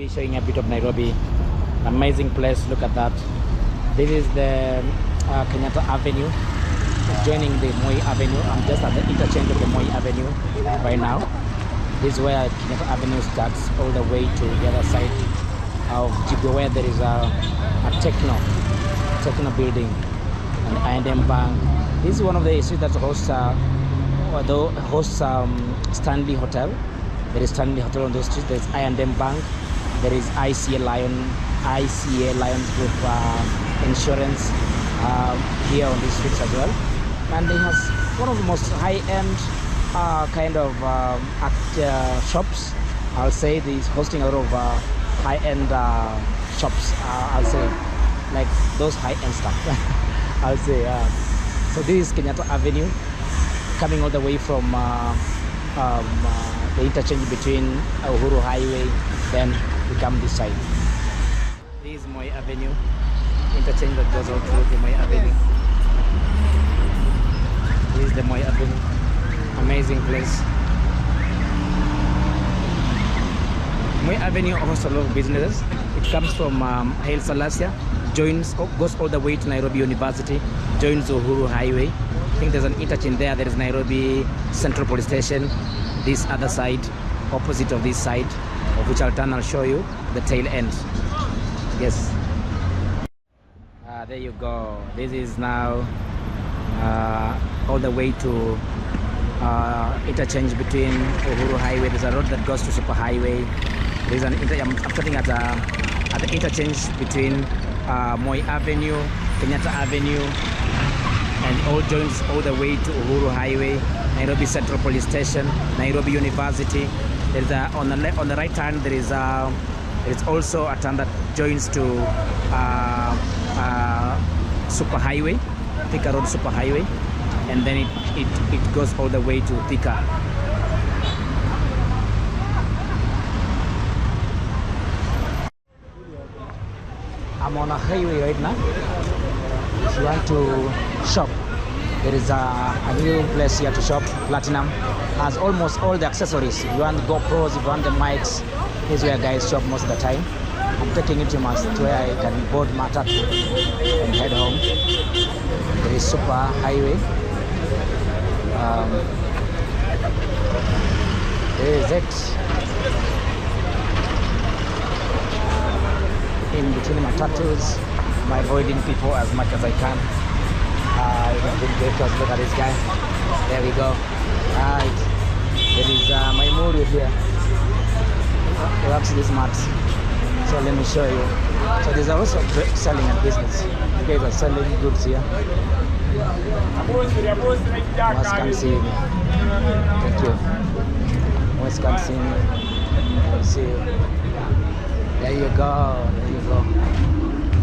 be showing a bit of Nairobi. Amazing place, look at that. This is the Kenyatta Avenue, joining the Moi Avenue. I'm just at the interchange of the Moi Avenue right now. This is where Kenyatta Avenue starts all the way to the other side of Jigwe, where there is a techno building and I&M Bank. This is one of the streets that hosts Stanley Hotel. There is Stanley Hotel on those streets. There is I&M Bank. There is ICA Lions Group Insurance here on these streets as well. And it has one of the most high-end kind of shops. I'll say this hosting a lot of high-end shops. I'll say like those high-end stuff. I'll say. So this is Kenyatta Avenue, coming all the way from the interchange between Uhuru Highway, then we come this side. This is Moi Avenue, interchange that goes all through the Moi Avenue. This is the Moi Avenue, amazing place. Moi Avenue hosts a lot of businesses. It comes from Haile Selassie, goes all the way to Nairobi University, joins Uhuru Highway. I think there's an interchange there. There is Nairobi Central Police Station. This other side, opposite of this side, of which I'll show you the tail end. Yes. There you go. This is now all the way to interchange between Uhuru Highway. There's a road that goes to Superhighway. There's I'm starting at the interchange between Moi Avenue, Kenyatta Avenue, and all joins all the way to Uhuru Highway, Nairobi Central Police Station, Nairobi University. There's on the right hand there is also a turn that joins to Superhighway, Thika Road Superhighway, and then it goes all the way to Thika. I'm on a highway right now. If you want to shop, there is a new place here to shop. Platinum has almost all the accessories. If you want the GoPros, if you want the mics, this is where guys shop most of the time. I'm taking it to where I can board matatu and head home. There is Superhighway. There is it. In between matatus, I'm avoiding people as much as I can. Look at this guy. There we go. Right. There is my Muru here. He works this mat. So let me show you. So there's also selling and business. You guys are selling goods here. Must come see me. Thank you. Must come see me. See you. There you go. There you go.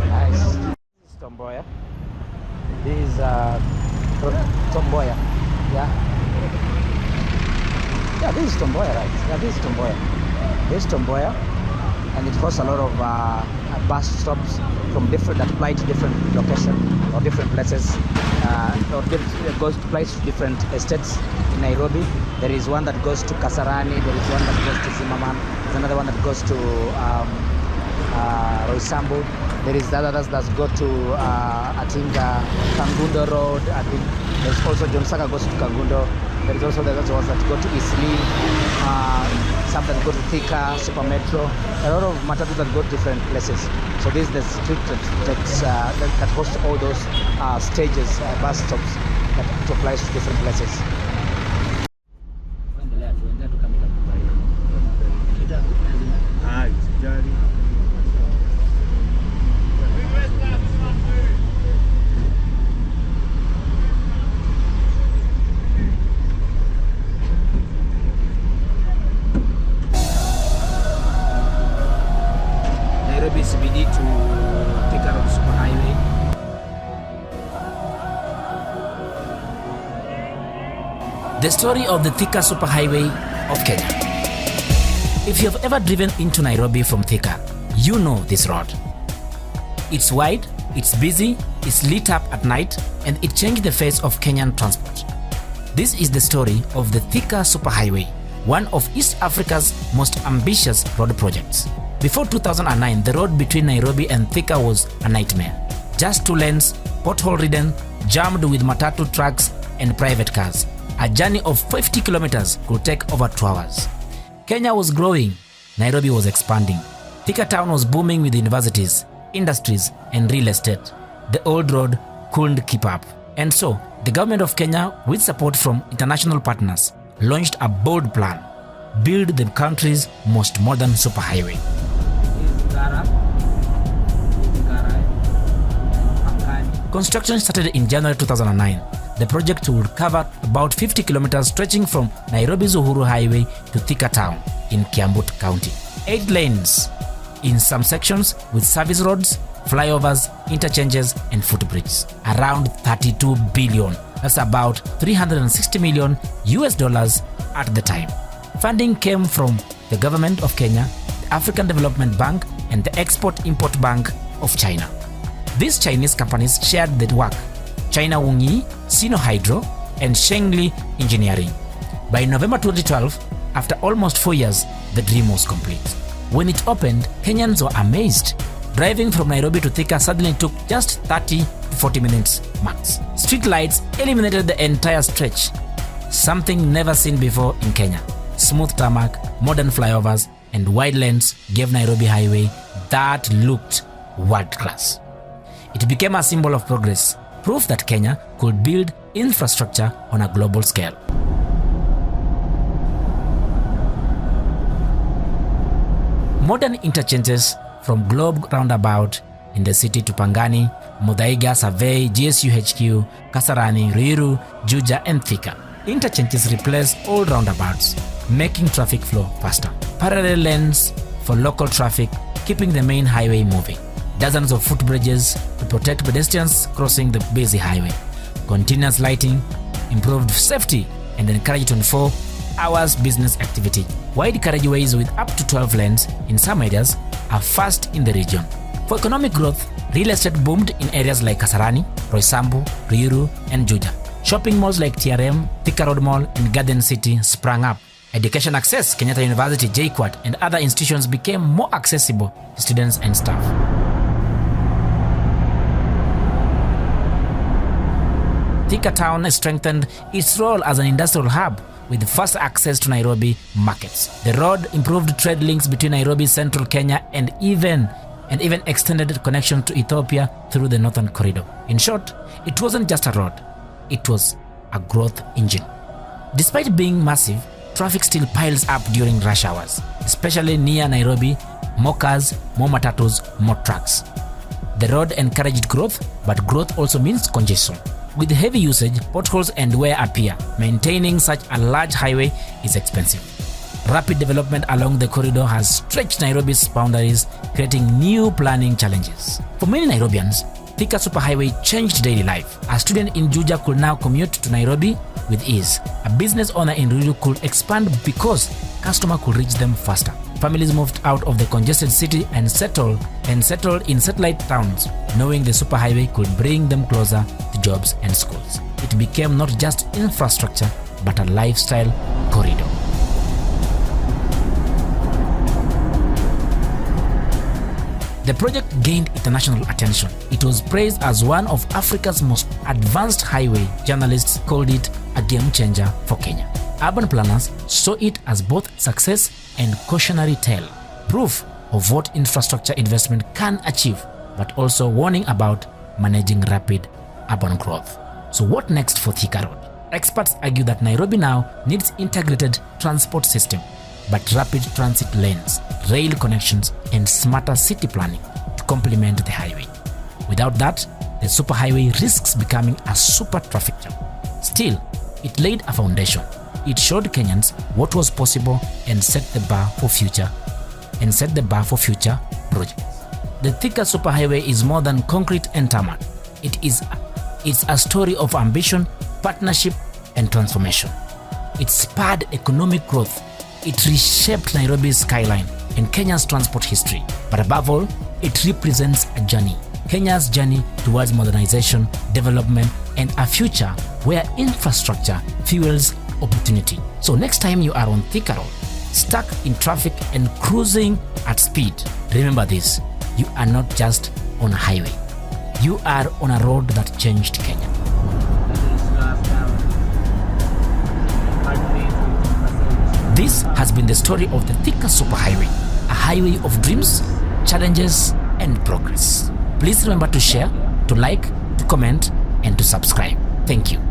Nice. This is Tomboya. This is Tomboya. Yeah. Yeah, this is Tomboya, right? Yeah, this is Tomboya. This is Tomboya, and it hosts a lot of bus stops from different that apply to different locations or different places, or goes to place to different estates in Nairobi. There is one that goes to Kasarani. There is one that goes to Zimmerman. There's another one that goes to Roysambu. There is the others that go to I think Kangundo Road. I think there's also John Saka goes to Kangundo. There is also the other ones that go to Isli. Some that go to Thika, Super Metro. A lot of matatus that go to different places. So this is the street that hosts all those stages, bus stops that applies to different places. Nairobi CBD to Thika Superhighway. The story of the Thika Superhighway of Kenya. If you have ever driven into Nairobi from Thika, you know this road. It's wide, it's busy, it's lit up at night, and it changed the face of Kenyan transport. This is the story of the Thika Superhighway, one of East Africa's most ambitious road projects. Before 2009, the road between Nairobi and Thika was a nightmare. Just 2 lanes, pothole-ridden, jammed with matatu trucks and private cars. A journey of 50 kilometers could take over 2 hours. Kenya was growing, Nairobi was expanding. Thika town was booming with universities, industries, and real estate. The old road couldn't keep up. And so, the government of Kenya, with support from international partners, launched a bold plan: build the country's most modern superhighway. Construction started in January 2009. The project would cover about 50 kilometers stretching from Nairobi's Uhuru Highway to Thika town in Kiambu County. 8 lanes in some sections with service roads, flyovers, interchanges, and footbridges. Around 32 billion. That's about $360 million at the time. Funding came from the government of Kenya, the African Development Bank, and the Export-Import Bank of China. These Chinese companies shared the work: China Wunyi, Sino Hydro, and Shengli Engineering. By November 2012, after almost 4 years, the dream was complete. When it opened, Kenyans were amazed. Driving from Nairobi to Thika suddenly took just 30 to 40 minutes max. Street lights illuminated the entire stretch, something never seen before in Kenya. Smooth tarmac, modern flyovers, and wide lanes gave Nairobi Highway that looked world-class. It became a symbol of progress, proof that Kenya could build infrastructure on a global scale. Modern interchanges from Globe Roundabout in the city to Pangani, Muthaiga, Survey, GSU HQ, Kasarani, Ruiru, Juja, and Thika. Interchanges replaced old roundabouts, making traffic flow faster. Parallel lanes for local traffic, keeping the main highway moving. Dozens of footbridges to protect pedestrians crossing the busy highway. Continuous lighting, improved safety, and encouraged 24 hours business activity. Wide carriageways with up to 12 lanes in some areas are first in the region. For economic growth, real estate boomed in areas like Kasarani, Roysambu, Ruiru, and Juja. Shopping malls like TRM, Thika Road Mall, and Garden City sprang up. Education access, Kenyatta University, JKUAT, and other institutions became more accessible to students and staff. Thika town strengthened its role as an industrial hub with fast access to Nairobi markets. The road improved trade links between Nairobi, central Kenya, and even extended connection to Ethiopia through the northern corridor. In short, it wasn't just a road, it was a growth engine. Despite being massive, traffic still piles up during rush hours, especially near Nairobi. More cars, more matatus, more trucks. The road encouraged growth, but growth also means congestion. With heavy usage, potholes and wear appear. Maintaining such a large highway is expensive. Rapid development along the corridor has stretched Nairobi's boundaries, creating new planning challenges. For many Nairobians, Thika Superhighway changed daily life. A student in Juja could now commute to Nairobi with ease. A business owner in Ruiru could expand because customers could reach them faster. Families moved out of the congested city and settled in satellite towns, knowing the superhighway could bring them closer to jobs and schools. It became not just infrastructure, but a lifestyle corridor. The project gained international attention. It was praised as one of Africa's most advanced highway. Journalists called it a game changer for Kenya. Urban planners saw it as both success and cautionary tale, proof of what infrastructure investment can achieve, but also warning about managing rapid urban growth. So what next for Thika Road? Experts argue that Nairobi now needs integrated transport system, but rapid transit lanes, rail connections, and smarter city planning to complement the highway. Without that, the superhighway risks becoming a super traffic jam. Still, it laid a foundation. It showed Kenyans what was possible and set the bar for future projects. The Thika Superhighway is more than concrete and tarmac. It's a story of ambition, partnership, and transformation. It spurred economic growth. It reshaped Nairobi's skyline and Kenya's transport history. But above all, it represents a journey. Kenya's journey towards modernization, development, and a future where infrastructure fuels opportunity. So next time you are on Thika Road, stuck in traffic and cruising at speed, remember this: you are not just on a highway. You are on a road that changed Kenya. This has been the story of the Thika Superhighway, a highway of dreams, challenges, and progress. Please remember to share, to like, to comment, and to subscribe. Thank you.